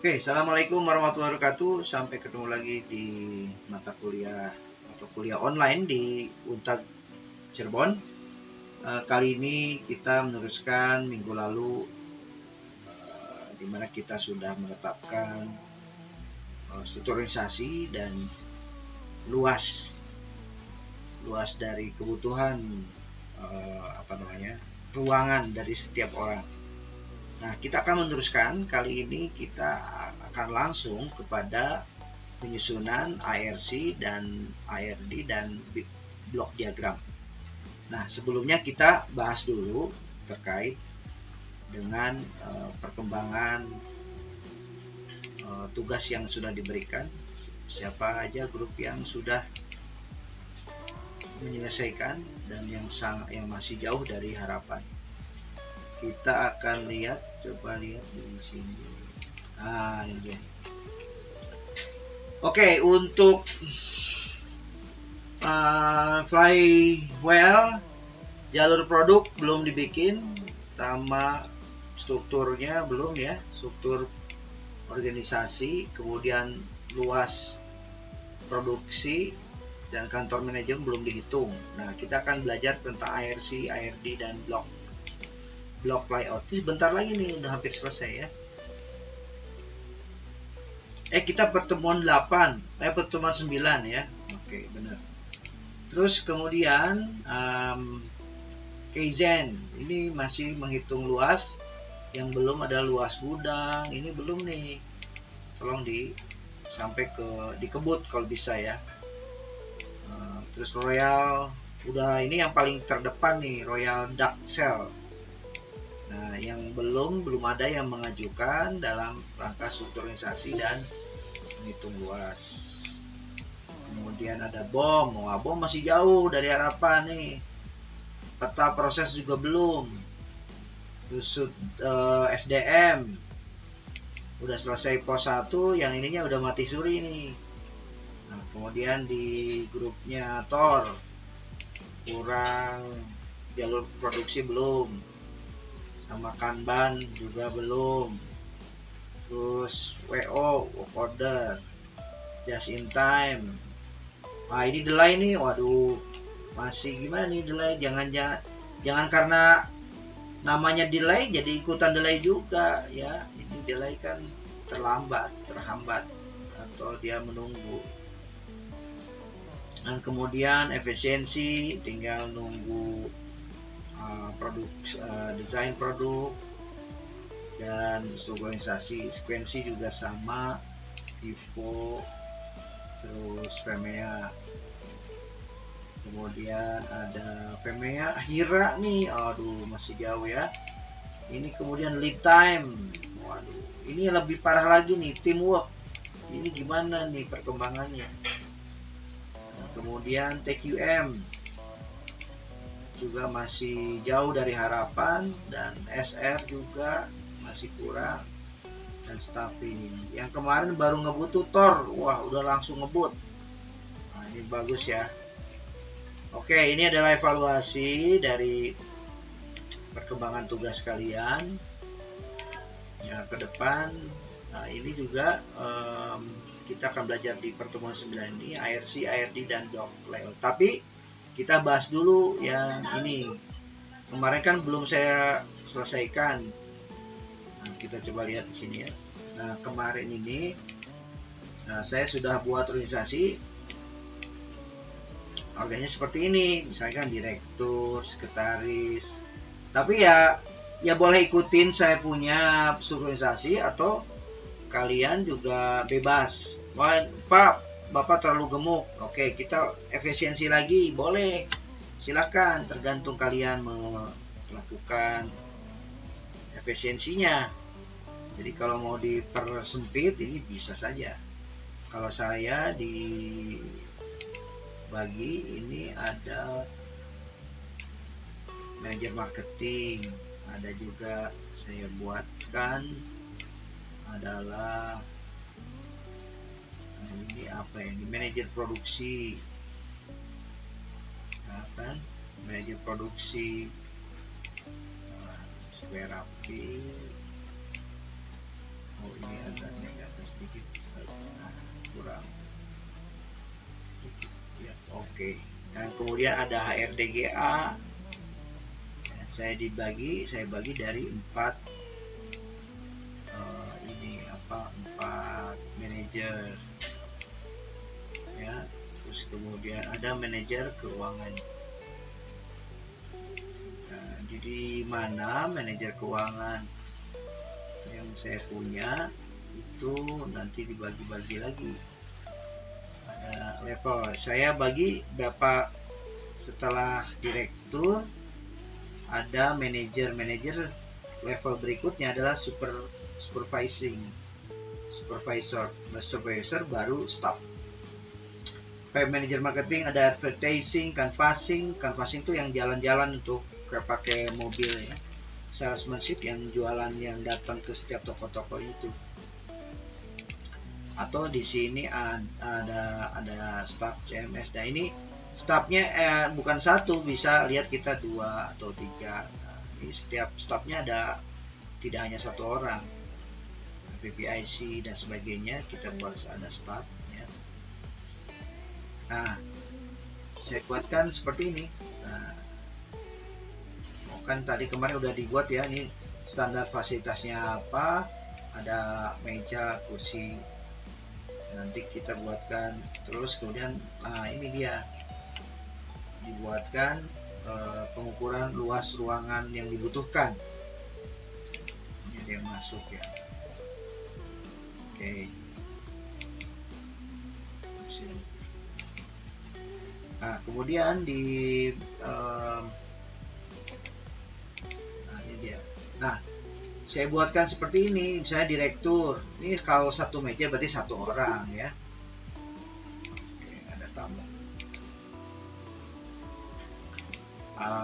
Oke, assalamualaikum warahmatullahi wabarakatuh. Sampai ketemu lagi di mata kuliah atau kuliah online di Untag Cirebon. Kali ini kita meneruskan minggu lalu, di mana kita sudah menetapkan struktur organisasi dan luas dari kebutuhan ruangan dari setiap orang. Nah, kita akan meneruskan. Kali ini kita akan langsung kepada penyusunan IRC dan IRD dan blok diagram. Nah, sebelumnya kita bahas dulu terkait dengan perkembangan tugas yang sudah diberikan. Siapa aja grup yang sudah menyelesaikan dan yang masih jauh dari harapan. Kita akan coba lihat di sini. Ini dia. Oke, untuk flywheel jalur produk belum dibikin, sama strukturnya belum ya, struktur organisasi, kemudian luas produksi dan kantor manajemen belum dihitung. Nah, kita akan belajar tentang IRC, IRD dan blok layout. Ini sebentar lagi nih, udah hampir selesai ya. Kita pertemuan 8, pertemuan 9 ya. Oke, benar. Terus kemudian Kaizen, ini masih menghitung luas. Yang belum ada luas gudang, ini belum nih. Tolong sampai dikebut kalau bisa ya. Terus Royal, udah ini yang paling terdepan nih, Royal Dark Cell. Nah, yang belum ada yang mengajukan dalam rangka struktur organisasi dan menghitung luas. Kemudian ada BOM. Wah, BOM masih jauh dari harapan nih. Peta proses juga belum. Terus SDM udah selesai pos 1, yang ininya udah mati suri nih. Nah, kemudian di grupnya TOR kurang, jalur produksi belum, sama Kanban juga belum. Terus WO, work order, just in time. Nah, ini delay nih. Waduh, masih gimana nih delay? Jangan karena namanya delay jadi ikutan delay juga ya. Ini delay kan terhambat atau dia menunggu. Dan kemudian efisiensi, tinggal nunggu desain produk dan organisasi. Sekuensi juga sama, Vivo, terus Femea. Kemudian ada Femea, Hira nih, aduh masih jauh ya. Ini kemudian lead time, waduh ini lebih parah lagi nih, teamwork. Ini gimana nih perkembangannya? Nah, kemudian TQM juga masih jauh dari harapan, dan SR juga masih kurang, dan staffing. Yang kemarin baru ngebut tutor, wah udah langsung ngebut. Nah, ini bagus ya. Oke, ini adalah evaluasi dari perkembangan tugas kalian ya ke depan. Nah, ini juga kita akan belajar di pertemuan 9 ini IRC, IRD dan blok layout. Tapi kita bahas dulu yang ini. Kemarin kan belum saya selesaikan. Nah, kita coba lihat di sini ya. Nah, kemarin ini saya sudah buat organisasi. Organisasi seperti ini, misalkan direktur, sekretaris. Tapi ya boleh ikutin saya punya organisasi atau kalian juga bebas. Pak, Bapak terlalu gemuk. Oke, kita efisiensi lagi, boleh. Silahkan, tergantung kalian melakukan efisiensinya. Jadi kalau mau dipersempit ini bisa saja. Kalau saya dibagi, ini ada manajer marketing, ada juga saya buatkan adalah ini apa ya, ini manajer produksi. Nah, kan manajer produksi supaya rapi. Oh, ini agak negatif sedikit, nah, kurang sedikit ya. Oke. Dan kemudian ada HRDGA. Saya bagi dari 4 4 manajer ya. Terus kemudian ada manajer keuangan. Nah, jadi mana manajer keuangan yang saya punya itu nanti dibagi-bagi lagi. Ada level. Saya bagi berapa setelah direktur, ada manajer level berikutnya adalah supervisor baru staff. Manajer marketing ada advertising, canvassing itu yang jalan-jalan untuk pakai mobil ya. Salesmanship yang jualan, yang datang ke setiap toko-toko itu. Atau di sini ada staff CMS. Nah, ini staffnya bukan satu, bisa lihat kita 2 atau 3. Nah, ini setiap staffnya ada, tidak hanya 1 orang. PPIC dan sebagainya kita buat ada staff ya. Nah, saya buatkan seperti ini. Nah, kan tadi kemarin udah dibuat ya, ini standar fasilitasnya apa, ada meja, kursi. Nanti kita buatkan terus, kemudian nah ini dia dibuatkan pengukuran luas ruangan yang dibutuhkan. Ini dia masuk ya. Oke. Nah, kemudian nah ini dia. Nah, saya buatkan seperti ini, misalnya direktur. Ini kalau 1 meja berarti 1 orang ya. Oke, ada tamu.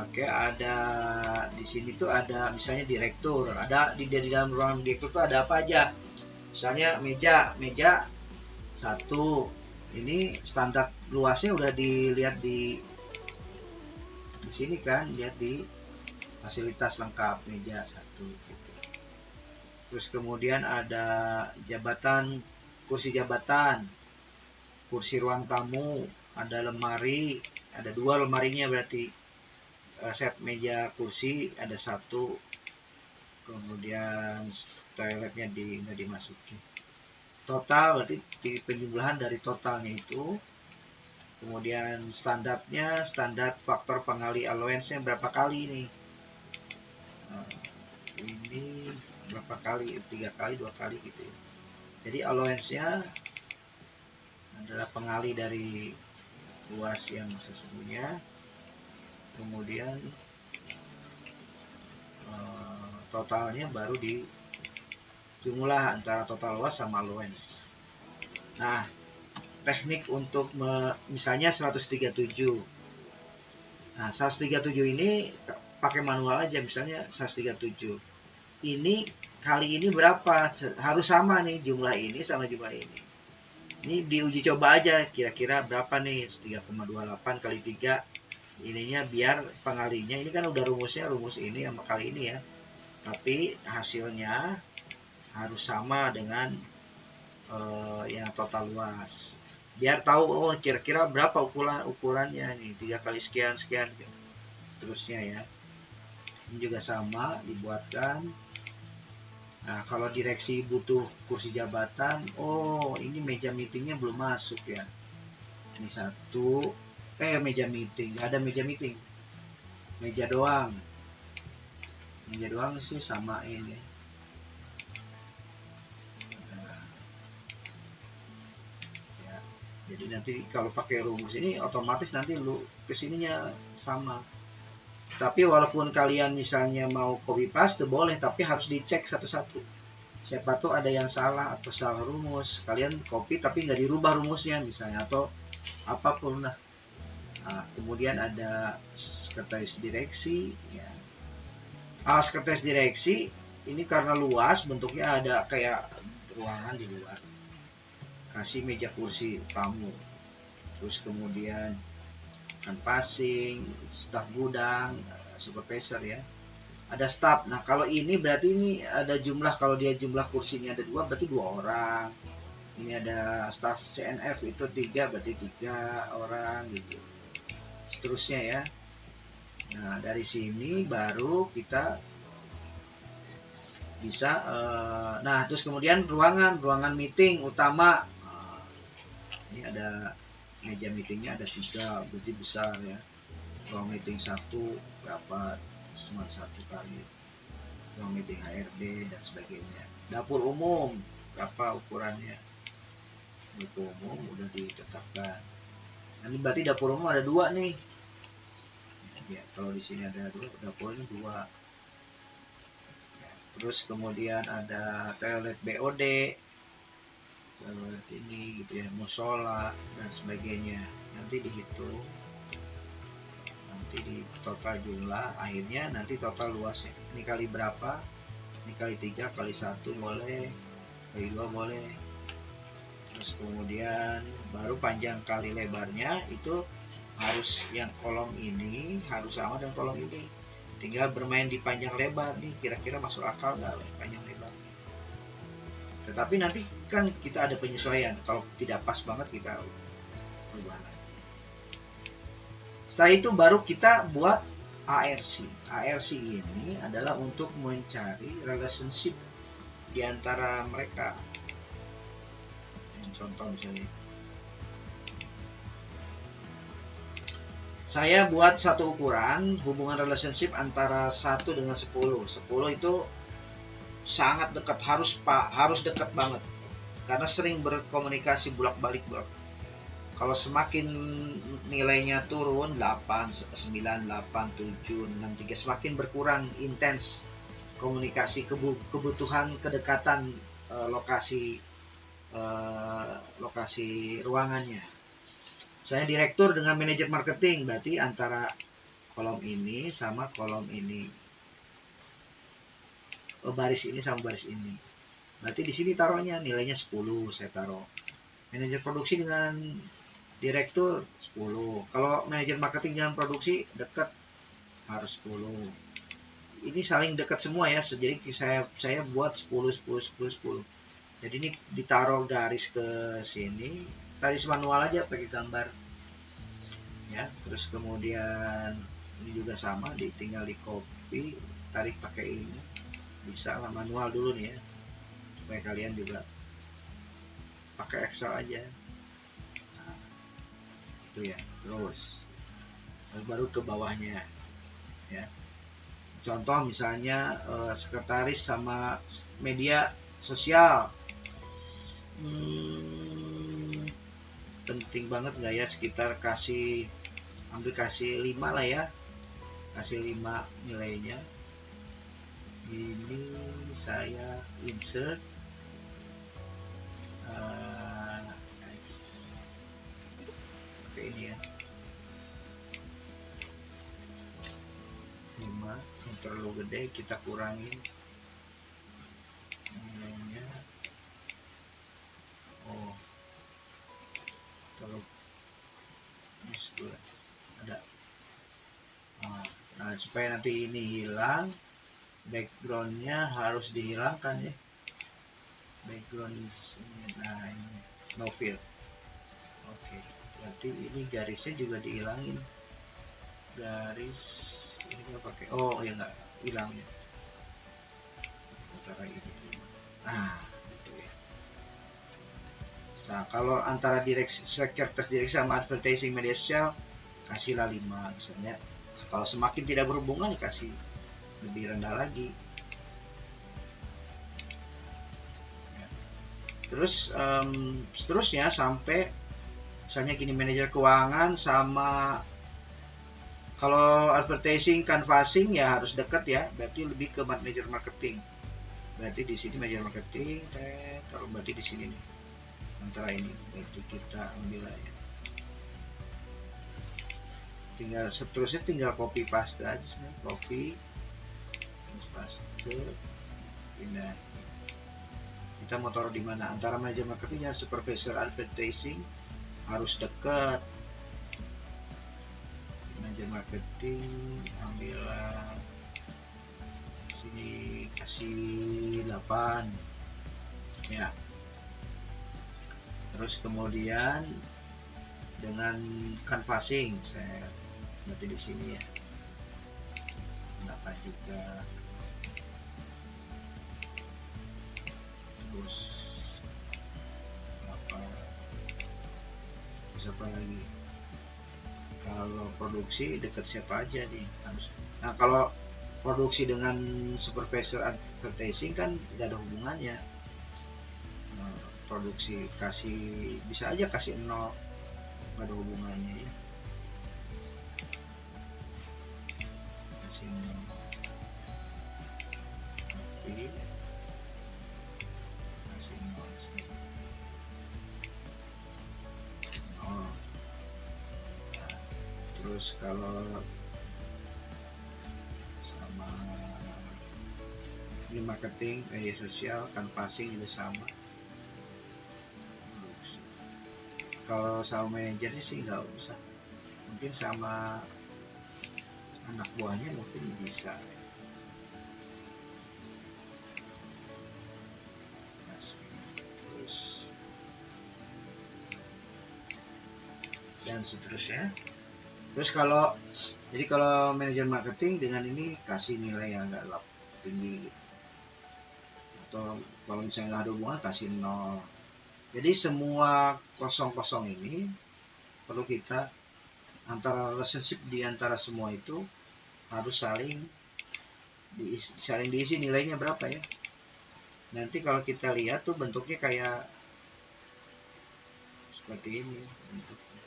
Oke, ada di sini tuh ada misalnya direktur. Ada di dalam ruangan direktur tuh ada apa aja? Misalnya meja 1. Ini standar luasnya udah dilihat di sini kan, lihat di fasilitas lengkap meja 1 gitu. Terus kemudian ada jabatan, kursi jabatan, kursi ruang tamu, ada lemari, ada 2 lemarinya berarti. Set meja kursi ada 1, kemudian toiletnya nggak dimasukin. Total berarti penjumlahan dari totalnya itu. Kemudian standar faktor pengali allowance-nya berapa kali nih. Ini berapa kali, 3 kali, 2 kali gitu ya. Jadi allowance-nya adalah pengali dari luas yang sesungguhnya. Kemudian totalnya baru dijumlah antara total luas sama allowance. Nah, teknik untuk misalnya 137. Nah, 137 ini pakai manual aja, misalnya 137. Ini kali ini berapa? Harus sama nih, jumlah ini sama jumlah ini. Ini diuji coba aja, kira-kira berapa nih, 3,28 kali 3. Ininya biar pengalinya, ini kan udah rumus ini sama kali ini ya. Tapi hasilnya harus sama dengan yang total luas. Biar tahu, oh kira-kira berapa ukurannya nih, 3 kali sekian seterusnya ya. Ini juga sama dibuatkan. Nah, kalau direksi butuh kursi jabatan, oh ini meja meetingnya belum masuk ya. Ini 1, meja meeting, nggak ada meja meeting, meja doang sih samain ya. Nah, ya. Jadi nanti kalau pakai rumus ini otomatis nanti lu kesininya sama. Tapi walaupun kalian misalnya mau copy paste boleh, tapi harus dicek satu-satu. Siapa tuh ada yang salah atau salah rumus, kalian copy tapi nggak dirubah rumusnya misalnya, atau apapun lah. Nah, kemudian ada sekretaris direksi ya. Sekretaris direksi ini karena luas bentuknya, ada kayak ruangan di luar, kasih meja kursi tamu, terus kemudian passing, staf gudang, supervisor ya, ada staf. Nah kalau ini berarti ini ada jumlah, kalau dia jumlah kursinya ada 2 berarti 2 orang. Ini ada staf CNF itu 3 berarti 3 orang gitu, seterusnya ya. Nah dari sini baru kita bisa nah terus kemudian ruangan meeting utama. Ini ada meja meetingnya ada 3 berarti besar ya. Ruang meeting 1 berapa, cuma 1 kali. Ruang meeting HRD dan sebagainya. Dapur umum berapa ukurannya, dapur umum udah ditetapkan. Ini berarti dapur umum ada 2 nih ya, kalau di sini ada 2, dapurnya 2 ya. Terus kemudian ada toilet BOD, toilet ini gitu ya, musola dan sebagainya. Nanti dihitung, nanti di total jumlah, akhirnya nanti total luasnya ini kali berapa, ini kali 3 kali 1 boleh, kali 2 boleh. Terus kemudian baru panjang kali lebarnya itu harus, yang kolom ini harus sama dengan kolom ini, tinggal bermain di panjang lebar nih, kira-kira masuk akal nggak panjang lebar. Tetapi nanti kan kita ada penyesuaian, kalau tidak pas banget kita ubah lagi. Setelah itu baru kita buat ARC. ARC ini adalah untuk mencari relationship di antara mereka. Contoh misalnya, saya buat satu ukuran hubungan relationship antara 1 dengan 10. 10 itu sangat dekat, harus dekat banget karena sering berkomunikasi bolak-balik. Kalau semakin nilainya turun 8, 9, 8, 7, 6, 3, semakin berkurang intens komunikasi, kebutuhan kedekatan lokasi ruangannya. Saya direktur dengan manajer marketing, berarti antara kolom ini sama kolom ini, baris ini sama baris ini, berarti di sini taruhnya nilainya 10, saya taruh. Manajer produksi dengan direktur 10. Kalau manajer marketing dengan produksi dekat harus 10. Ini saling dekat semua ya, jadi saya buat 10, 10, 10, 10. Jadi ini ditaruh garis ke sini, garis manual aja pakai gambar ya. Terus kemudian ini juga sama, tinggal di copy, tarik pakai ini, bisa lah manual dulu nih ya, supaya kalian juga pakai Excel aja. Nah, itu ya. Terus baru ke bawahnya ya. Contoh misalnya sekretaris sama media sosial. Penting banget nggak ya, sekitar kasih 5 lah ya, kasih 5 nilainya. Ini saya insert oke, ini ya 5, yang terlalu gede kita kurangin nilainya. Terlalu ada. Nah supaya nanti ini hilang, backgroundnya harus dihilangkan ya, background ini. Nah ini no fill. Oke, berarti ini garisnya juga dihilangin, garis ini nggak pakai, oh ya nggak hilang ya, antara ini. Nah gitu ya. Nah kalau antara sekretaris direksi sama advertising media sosial kasihlah 5 misalnya. Kalau semakin tidak berhubungan dikasih lebih rendah lagi ya. Terus seterusnya sampai misalnya gini, manajer keuangan sama Kalau advertising canvassing ya harus dekat ya, berarti lebih ke manajer marketing. Berarti di sini manajer marketing, taruh berarti di sini nih. Antara ini, berarti kita ambil aja. Tinggal seterusnya tinggal copy paste aja sebenarnya, copy terus paste, pindah. Kita mau taruh di mana? Antara manajer marketing dan supervisor advertising harus dekat. Manajer marketing ambillah sini, kasih 8 ya. Terus kemudian dengan canvassing saya berarti di sini ya 8 juga. Terus apa lagi? Kalau produksi dekat siapa aja nih harus. Nah kalau produksi dengan supervisor advertising kan nggak ada hubungannya. Produksi kasih, bisa aja kasih 0, nggak ada hubungannya ya. Kasih 0. Oke. Kasih 0. Terus kalau sama ini marketing, media sosial, canvassing juga sama. Kalau sama manajernya sih nggak usah, mungkin sama anak buahnya mungkin bisa. Terus dan seterusnya. Terus kalau jadi kalau manajer marketing dengan ini kasih nilai yang agak tinggi gitu. Atau kalau misalnya nggak ada hubungan kasih 0. Jadi semua kosong-kosong ini perlu kita antara relationship di antara semua itu harus saling diisi nilainya berapa ya. Nanti kalau kita lihat tuh bentuknya kayak seperti ini bentuknya.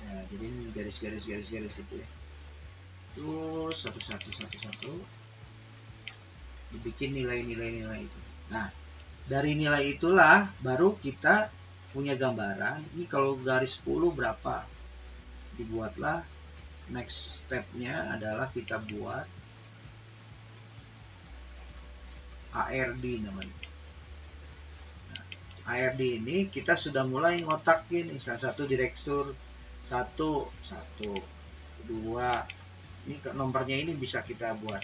Nah, jadi ini garis gitu ya. Terus satu dibikin nilai itu. Nah, dari nilai itulah baru kita punya gambaran. Ini kalau garis 10 berapa? Dibuatlah next stepnya adalah kita buat ARD namanya. Nah, ARD ini kita sudah mulai ngotakin salah satu direktur 1, 2. Ini nomornya ini bisa kita buat.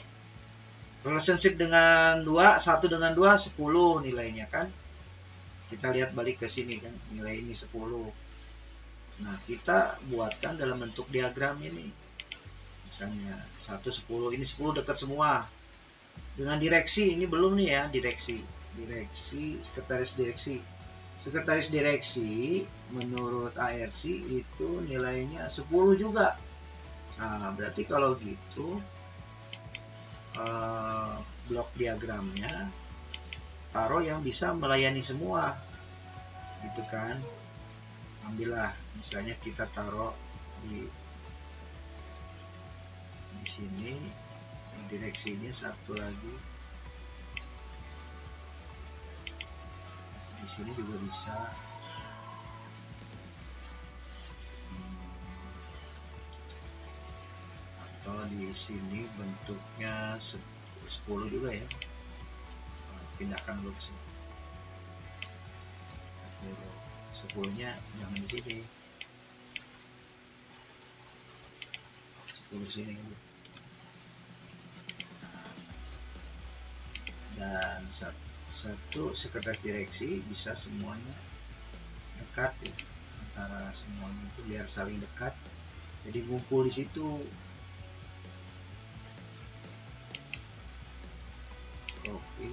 Relationship dengan 2, 1 dengan 2 10 nilainya kan. Kita lihat balik ke sini kan, nilai ini 10. Nah, kita buatkan dalam bentuk diagram ini. Misalnya 1 10, ini 10 dekat semua. Dengan direksi ini belum nih ya, direksi, sekretaris direksi. Sekretaris direksi menurut ARC itu nilainya 10 juga. Nah, berarti kalau gitu blok diagramnya taruh yang bisa melayani semua gitu kan. Ambillah misalnya kita taruh di sini direksinya satu lagi, di sini juga bisa. Atau di sini bentuknya 10 juga ya, pindahkan dulu ke sini. 10 nya jangan di sini, 10 sini dan satu sekretaris direksi bisa semuanya dekat ya, antara semuanya itu biar saling dekat, jadi ngumpul di situ. Copy.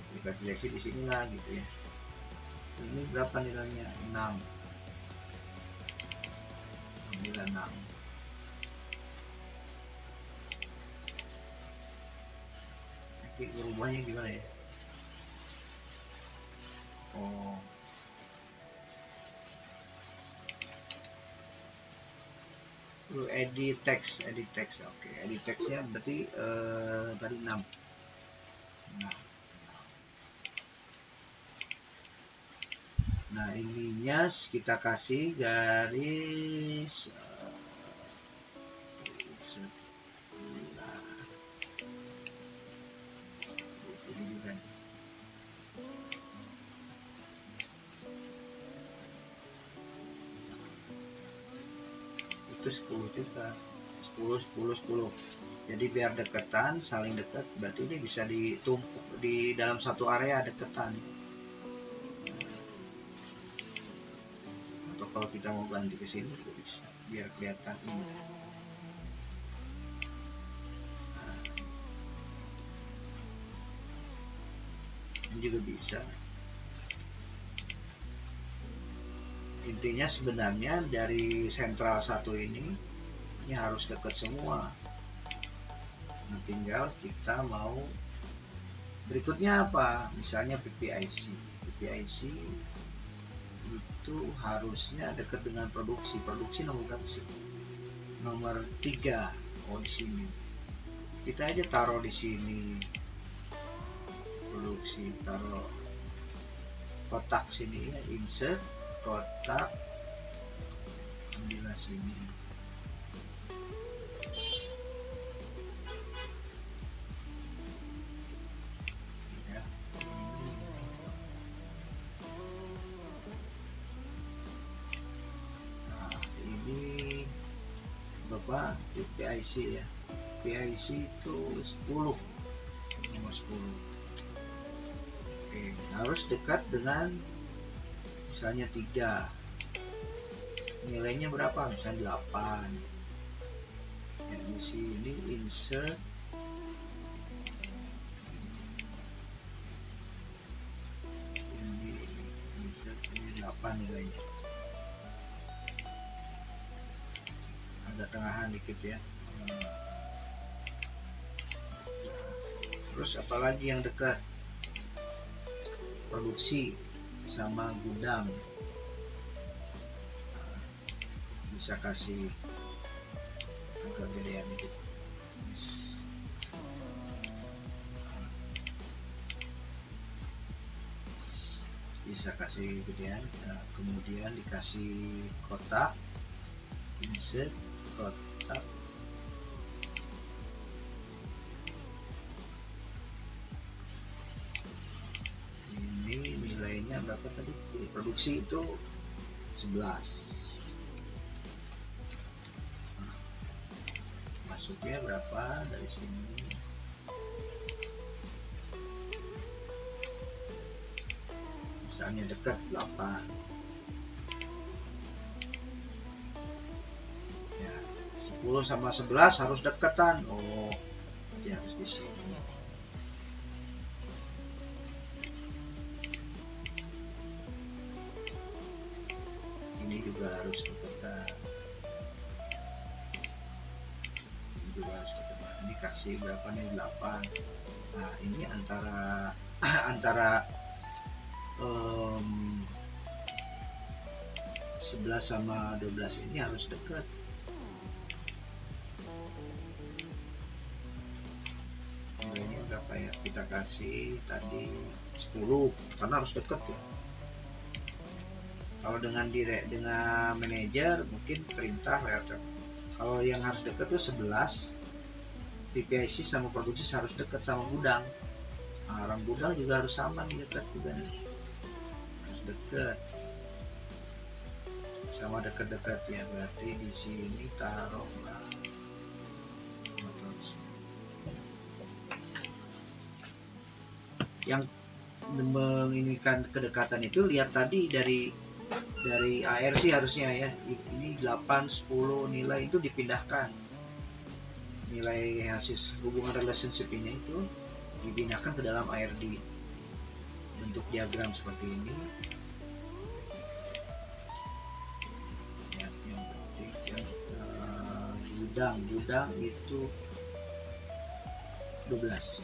Sekretaris direksi di sini lah gitu ya. Ini berapa nilainya? 6. Ambil 6. Nanti berubahnya gimana ya? Oh, edit text. Oke, edit textnya berarti tadi 6. Nah, ininya kita kasih garis di sini juga. Itu 10 juga. 10. Jadi biar deketan, saling dekat, berarti ini bisa ditumpuk di dalam satu area deketan. Atau kalau kita mau ganti ke sini juga bisa, biar kelihatan ini. Ini juga bisa. Intinya sebenarnya dari sentral satu ini harus dekat semua. Nah, tinggal kita mau berikutnya apa, misalnya PPIC itu harusnya dekat dengan produksi nomor berapa sih? Nomor 3. Oh, di sini kita aja taruh di sini produksi, taruh kotak sini ya, insert kotak, ambillah sini. Ya. Nah, ini berapa? PIC ya. PIC itu 10. Nomor 10. Oke, harus dekat dengan misalnya 3. Nilainya berapa? Misalnya 8. Ya, di sini insert ini 8 nilainya. Agak tengahan dikit ya. Terus apalagi yang dekat? Produksi sama gudang. Bisa kasih agak gedean dikit. Bisa kasih gedean. Nah, kemudian dikasih kotak, insert kotak. Ini nilainya berapa tadi? Produksi itu 11. Nah, masuknya berapa dari sini? Misalnya dekat 8. Ya, 10 sama 11 harus dekatan. Oh, dia harus di sini. Ini juga harus dekatan. Ini juga harus dekatan. Ini kasih berapa nih? 8. Nah, ini antara 11 sama 12 ini harus dekat. Nilainya berapa ya? Kita kasih tadi 10 karena harus dekat ya. Kalau dengan manajer mungkin perintah lewat. Kalau yang harus dekat tuh 11. PPIC sama produksi harus dekat sama gudang. Nah, orang gudang juga harus sama nih, dekat juga nih. Harus dekat. Sama dekat-dekat ya, berarti di sini taruhlah yang menginginkan kedekatan itu. Lihat tadi dari ARC harusnya ya, ini 8, 10 nilai itu dipindahkan, nilai hasil hubungan relationship ini itu dipindahkan ke dalam ARD bentuk diagram seperti ini ya. Yang penting gudang itu 12.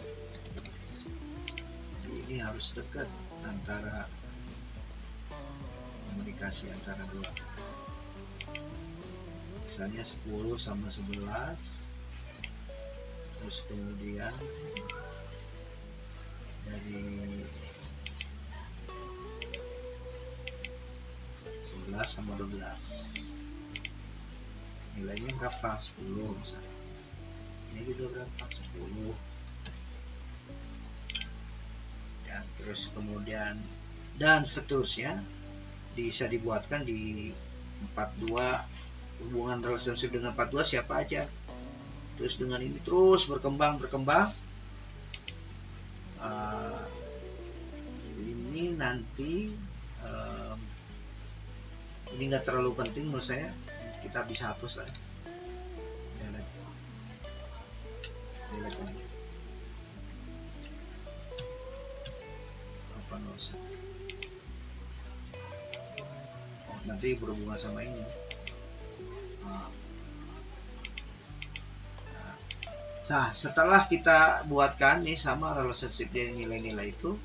Jadi ini harus dekat antara multiplikasi antara dua. Misalnya 10 sama 11, terus kemudian dari 11 sama 12 nilainya berapa? 10 misalnya. Ini juga berapa? 10 ya. Terus kemudian dan seterusnya bisa dibuatkan di 42, hubungan relationship dengan 42 siapa aja. Terus dengan ini terus berkembang. Ini nanti ini nggak terlalu penting menurut saya, kita bisa hapus lah, delete lagi, apa nggak usah. Nanti berhubungan sama ini. Nah, setelah kita buatkan nih sama relationship dari nilai-nilai itu,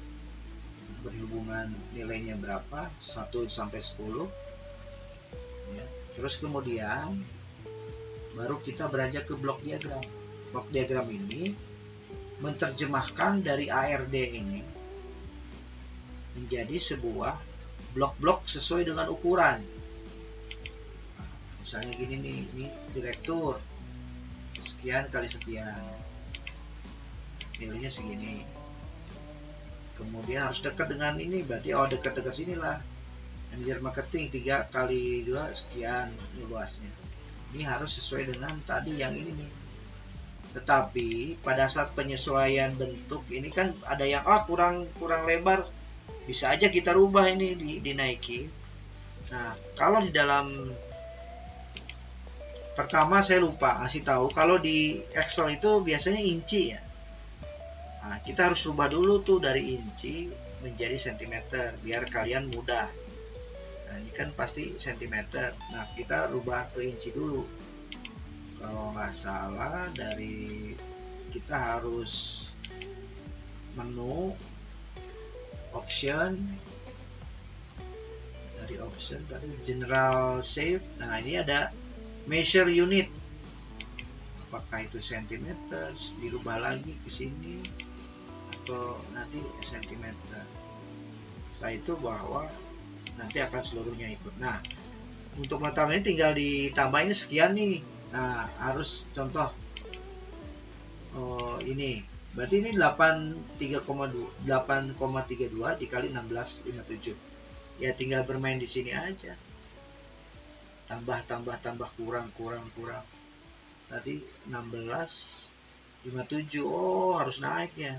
berhubungan nilainya berapa, 1 sampai 10 ya. Terus kemudian baru kita beranjak ke blok diagram. Blok diagram ini menerjemahkan dari ARD ini menjadi sebuah blok-blok sesuai dengan ukuran. Nah, misalnya gini nih, ini direktur sekian kali sekian, nilainya segini. Kemudian harus dekat dengan ini, berarti dekat sinilah. Manajer marketing 3 kali 2 sekian luasnya. Ini harus sesuai dengan tadi yang ini nih. Tetapi pada saat penyesuaian bentuk ini kan ada yang kurang lebar, bisa aja kita rubah ini, dinaikin. Nah, kalau di dalam pertama saya lupa ngasih tahu, kalau di Excel itu biasanya inci ya. Nah, kita harus rubah dulu tuh dari inci menjadi sentimeter biar kalian mudah. Nah, ini kan pasti sentimeter. Nah, kita rubah ke inci dulu. Kalau nggak salah dari kita harus menu option, dari option tadi general shape. Nah, ini ada measure unit, apakah itu sentimeter, dirubah lagi ke sini atau nanti sentimeter. Saya itu bahwa nanti akan seluruhnya ikut. Nah, untuk mengetahui ini tinggal ditambahin sekian nih. Nah, harus contoh ini berarti ini 8,32 dikali 16,57 ya, tinggal bermain di sini aja, tambah kurang tadi 16,57. Harus naik ya,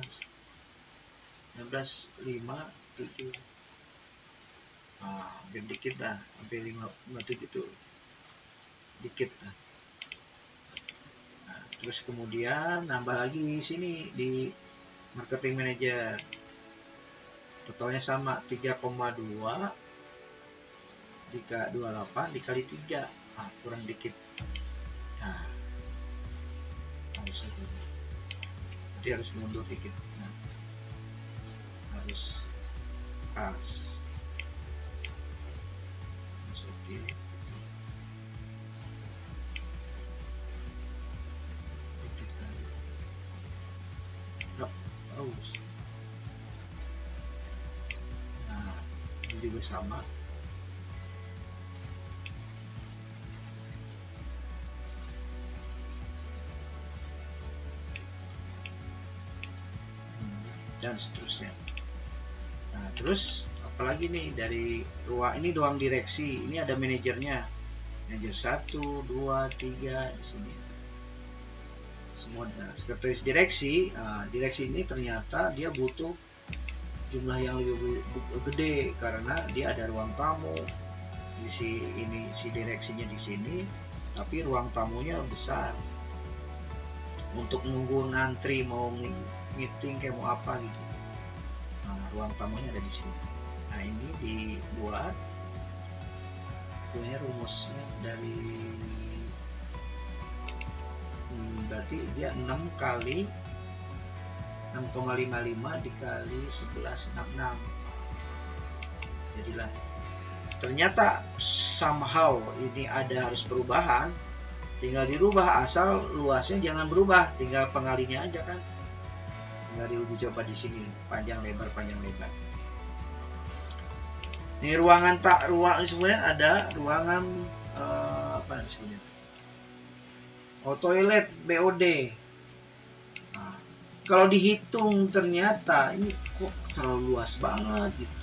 16,57. Hampir dikit lah, hampir 57 tuh dikit lah. Nah, terus kemudian nambah lagi di sini di marketing manager, totalnya sama 3,2 28 dikali 3, kurang dikit. Nah, harus mundur dikit. Nah, harus pas. Oke. Nah, ini juga sama. Dan seterusnya. Nah, terus apalagi nih dari ruang direksi, ini ada manajernya, manajer 1, 2, 3 di sini semua. Sekretaris direksi, direksi ini ternyata dia butuh jumlah yang lebih gede karena dia ada ruang tamu di sini, si direksinya di sini, tapi ruang tamunya besar untuk nunggu ngantri mau meeting kayak mau apa gitu. Nah, ruang tamunya ada di sini. Nah, ini dibuat punya rumusnya dari berarti dia 6 kali 6,55 dikali 11,66, jadilah ternyata somehow ini ada harus perubahan, tinggal dirubah, asal luasnya jangan berubah, tinggal pengalinya aja kan, tinggal diuji coba di sini panjang lebar. Ini ruangan sebenarnya ada ruangan apa namanya, toilet BOD. Nah, kalau dihitung ternyata ini kok terlalu luas banget gitu.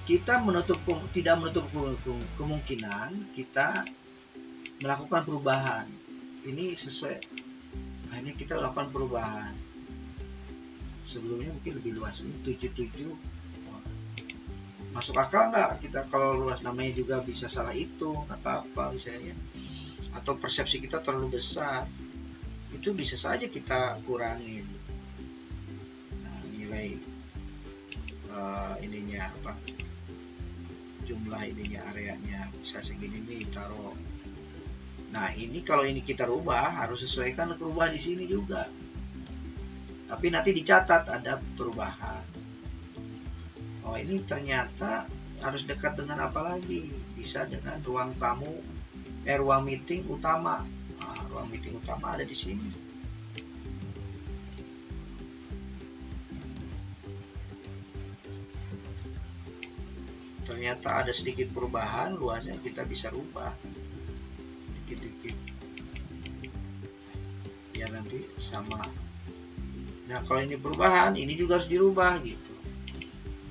Kita tidak menutup kemungkinan kita melakukan perubahan. Ini sesuai, akhirnya kita lakukan perubahan. Sebelumnya mungkin lebih luas, ini 77. Masuk akal nggak kita kalau luas, namanya juga bisa salah hitung, apa misalnya, atau persepsi kita terlalu besar, itu bisa saja kita kurangin. Nah, nilai ininya apa, jumlah ininya, areanya bisa segini nih taruh. Nah ini kalau ini kita rubah harus sesuaikan rubah di sini juga, tapi nanti dicatat ada perubahan. Oh ini ternyata harus dekat dengan apa lagi, bisa dengan ruang tamu, ruang meeting utama. Nah, ruang meeting utama ada di sini. Ternyata ada sedikit perubahan, luasnya kita bisa rubah dikit-dikit ya, nanti sama. Nah kalau ini perubahan, ini juga harus dirubah gitu,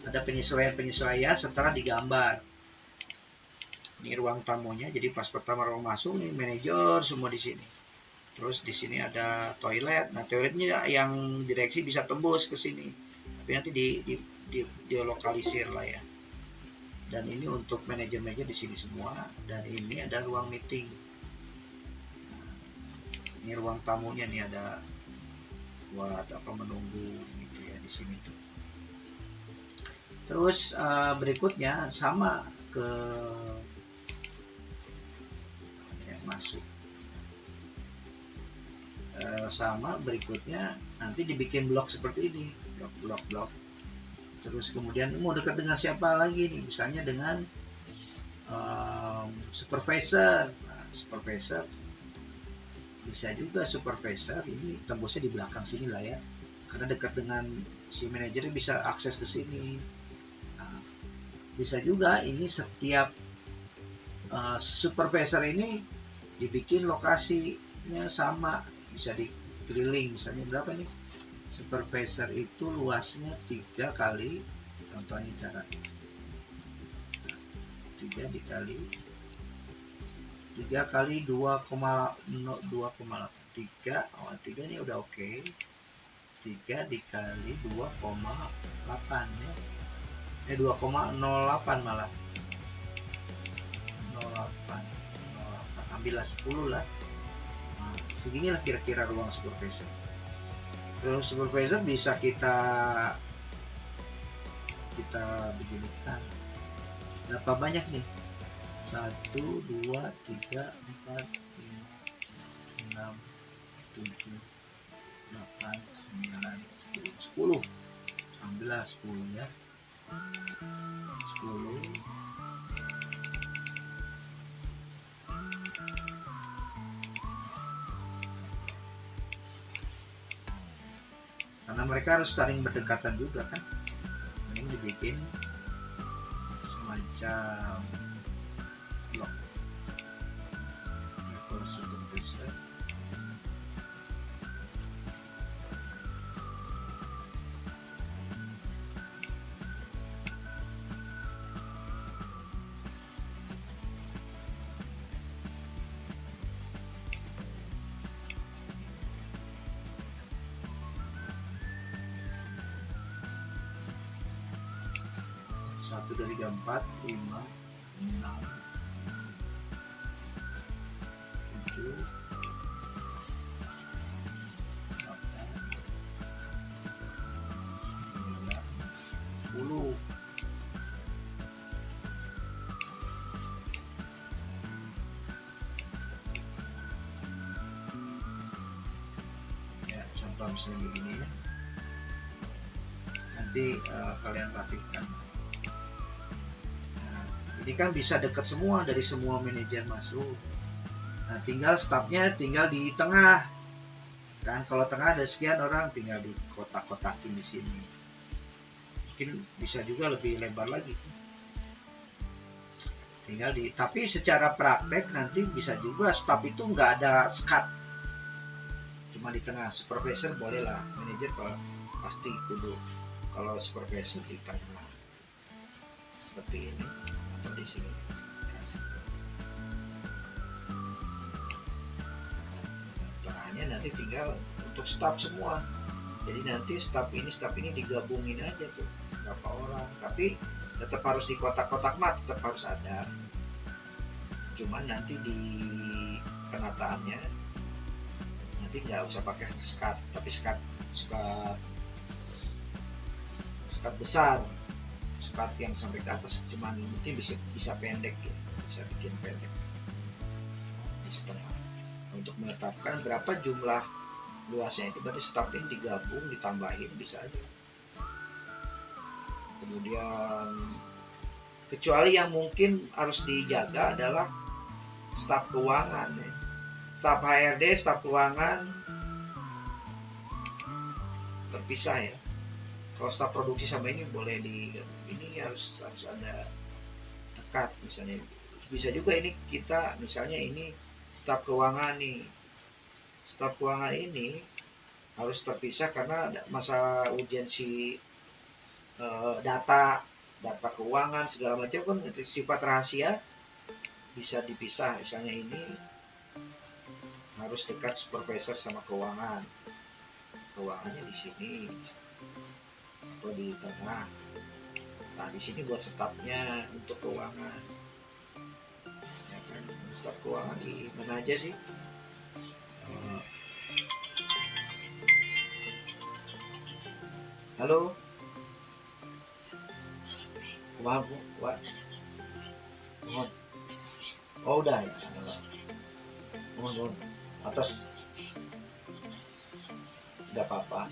ada penyesuaian setelah digambar. Ini ruang tamunya, jadi pas pertama ruang masuk nih manajer semua di sini, terus di sini ada toilet. Nah toiletnya yang direksi bisa tembus ke sini, tapi nanti di lokalisir lah ya. Dan ini untuk manajer-manajer di sini semua, dan ini ada ruang meeting. Nah, ini ruang tamunya nih, ada buat apa, menunggu gitu ya di sini tuh. Terus berikutnya sama ke ya, masuk sama berikutnya nanti dibikin blok seperti ini, blok. Terus kemudian mau dekat dengan siapa lagi nih, misalnya dengan supervisor. Nah, supervisor bisa juga, supervisor ini tembusnya di belakang sini lah ya, karena dekat dengan si manajernya bisa akses ke sini. Nah, bisa juga ini setiap supervisor ini dibikin lokasinya sama, bisa dikeliling. Misalnya berapa nih supervisor itu, luasnya 3 kali, contohnya cara 3 dikali 2,8, 3 ini udah oke. 3 dikali 2,8 ya, 2,08 malah 08, ambillah 10 lah. Nah, seginilah kira-kira ruang supervisor. Ruang supervisor bisa kita beginikan. Berapa banyak nih? 1, 2, 3, 4, 5, 6, 7, 8, 9, 10. Ambillah 10 ya. 10. Karena mereka harus saling berdekatan juga kan. Ini dibikin semacam blok. Level supervisor. Satu, 2, 3, 4, 5, 6, 7, 8, 9, 10. Ya, contoh misalnya begini ya. Nanti kalian rapikan. Ini kan bisa dekat semua, dari semua manajer masuk. Nah, tinggal stafnya tinggal di tengah. Dan kalau tengah ada sekian orang, tinggal di kotak-kotakin di sini. Mungkin bisa juga lebih lebar lagi. Tinggal di, tapi secara praktek nanti bisa juga staf itu nggak ada sekat, cuma di tengah. Supervisor boleh lah, manajer pasti kudu. Kalau supervisor di tengah seperti ini atau di sini. Tengahnya nanti tinggal untuk staf semua. Jadi nanti staf ini digabungin aja tuh berapa orang. Tapi tetap harus di kotak-kotak mah tetap harus ada. Cuman nanti di penataannya nanti nggak usah pakai sekat, tapi sekat besar, sekat yang sampai ke atas. Cuman mungkin bisa pendek ya, bisa bikin pendek di setengah. Untuk menetapkan berapa jumlah luasnya itu berarti staf ini digabung, ditambahin bisa aja. Kemudian kecuali yang mungkin harus dijaga adalah staf keuangan ya. Staf HRD, staf keuangan terpisah ya. Kalau staf produksi sama ini boleh ini harus ada dekat misalnya. Bisa juga ini kita misalnya ini staf keuangan nih. Staf keuangan ini harus terpisah karena ada masalah urgensi data keuangan segala macam kan sifat rahasia, bisa dipisah. Misalnya ini harus dekat supervisor sama keuangannya di sini atau di tengah. Nah di sini buat stafnya untuk keuangan ya kan. Staf keuangan di mana aja sih? Halo, kemana Bu? Mohon. Oh udah ya. Mohon. Atas. Nggak apa-apa.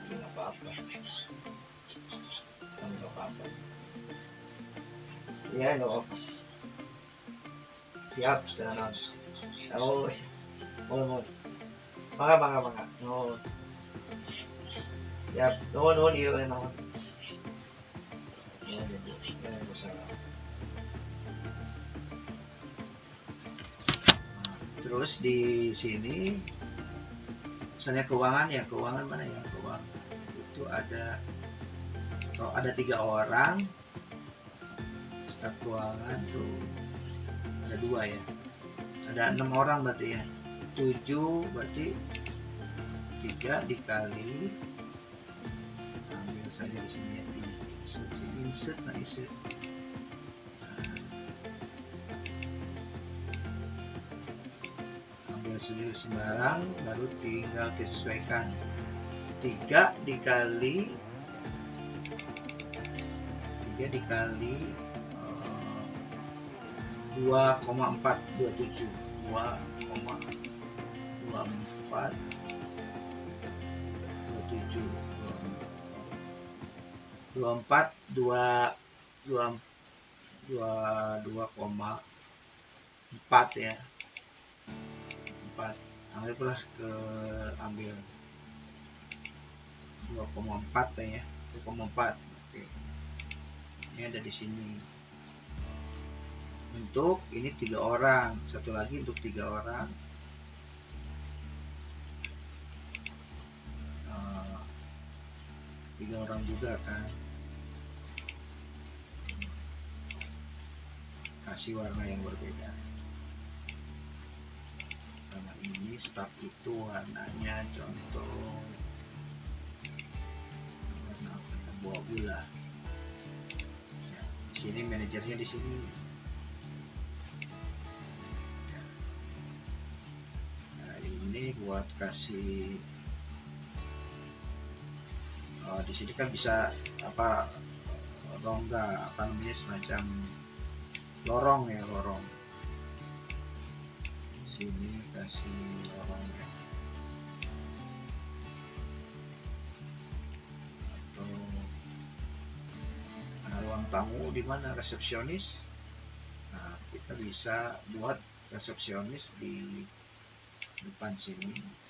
Nggak apa-apa. Iya nggak apa-apa. Siap, tenan. Oh, mohon. Mangga. No. Siap. Nuhun iya nuhun. Terus di sini misalnya keuangan mana ya, keuangan itu ada 3 orang staf keuangan tuh, ada 2 ya, ada 6 orang berarti ya, 7 berarti 3 dikali, ambil saja di sini ya, insert. Ambil sudut sembarang, baru tinggal disesuaikan. 3 dikali 2,427 2,4 ya, 4 anggaplah ambil 2,4 ya, 2,4. Oke. Ini ada di sini. Untuk ini 3 orang, satu lagi untuk 3 orang. 3 orang juga kan. Kasih warna yang berbeda. Sama ini staf itu warnanya contoh warna buah gula. Di sini manajernya di sini. Nah, ini buat kasih di sini kan bisa rongga semacam lorong. Di sini kasih lorong ya. Atau ruang ruang tamu di mana resepsionis. Nah, kita bisa buat resepsionis di depan sini.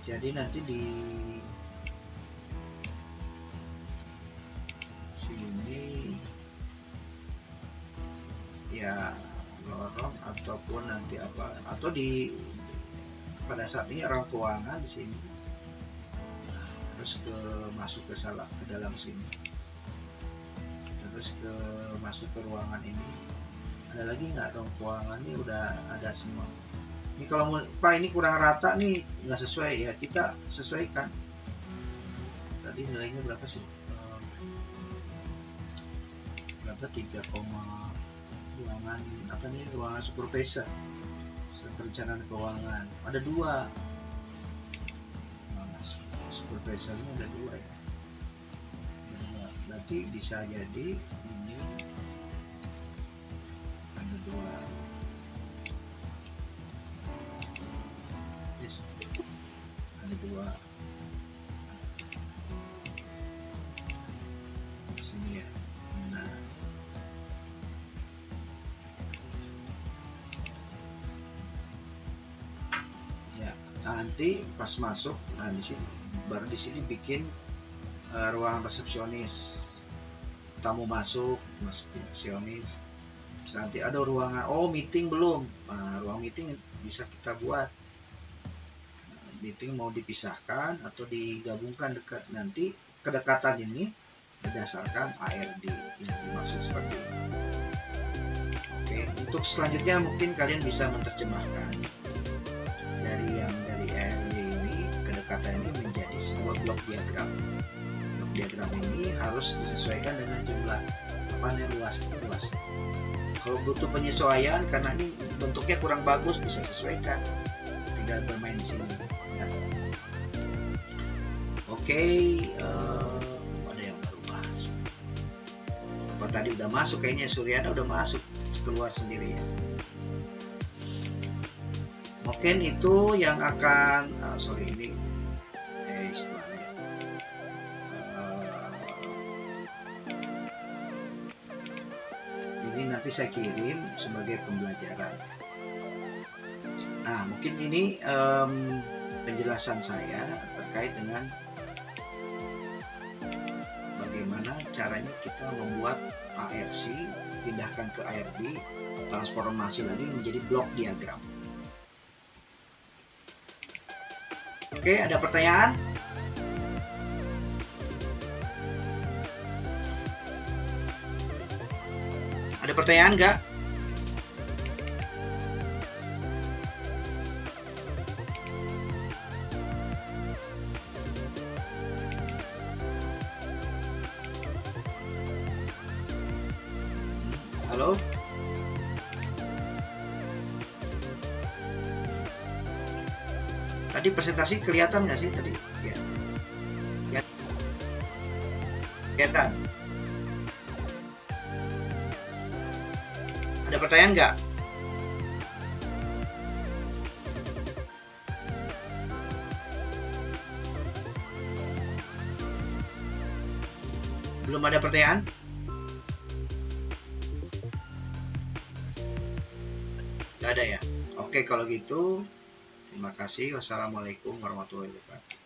Jadi nanti di sini ya lorong ataupun nanti apa, atau di pada saat ini ruang keuangan di sini. Nah, terus masuk ke dalam sini, terus masuk ke ruangan ini. Ada lagi nggak ruang keuangan? Ini udah ada semua. Ini kalau mau, Pak ini kurang rata nih, nggak sesuai ya, kita sesuaikan. Tadi nilainya berapa sih? Berapa? 3, ruangan apa nih, ruangan supervisor, perencanaan keuangan ada 2. Nah, supervisornya ada 2 ya. Berarti bisa jadi ini ada 2. Yes. Ada 2 di sini ya. Nah, ya nanti pas masuk, nah di sini baru di sini bikin ruang resepsionis. Tamu masuk resepsionis. Terus nanti ada ruangan, meeting belum. Nah, ruang meeting bisa kita buat. Meeting mau dipisahkan atau digabungkan dekat, nanti kedekatan ini berdasarkan ARD yang dimaksud seperti ini. Oke, untuk selanjutnya mungkin kalian bisa menerjemahkan dari ARD ini, kedekatan ini menjadi sebuah blok diagram. Blok diagram ini harus disesuaikan dengan jumlah luas. Kalau butuh penyesuaian karena ini bentuknya kurang bagus, bisa sesuaikan, tinggal bermain di sini ya. Oke, ada yang baru masuk. Apa tadi udah masuk? Kayaknya Suryana udah masuk, keluar sendiri ya. Mungkin itu yang akan ini ini nanti saya kirim sebagai pembelajaran. Nah, mungkin ini penjelasan saya terkait dengan bagaimana caranya kita membuat ARC, pindahkan ke ARD, transformasi lagi menjadi blok diagram. Oke, ada pertanyaan? Ada pertanyaan nggak? Halo? Tadi presentasi kelihatan nggak sih tadi? Ya. Kelihatan. Ada pertanyaan nggak? Belum ada pertanyaan? Nggak ada ya? Oke, kalau gitu terima kasih. Wassalamualaikum warahmatullahi wabarakatuh.